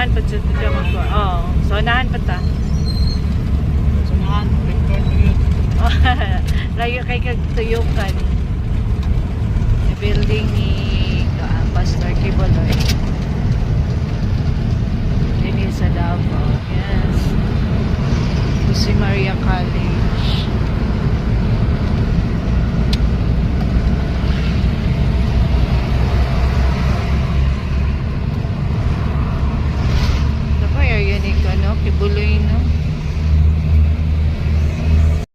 Sonahan pa sa ito magkuha. Oo. Sonahan pa ta. Sunahan, record mo yun. Layo kay kagtuyukan. Yung building ni Pastor Kiboloy.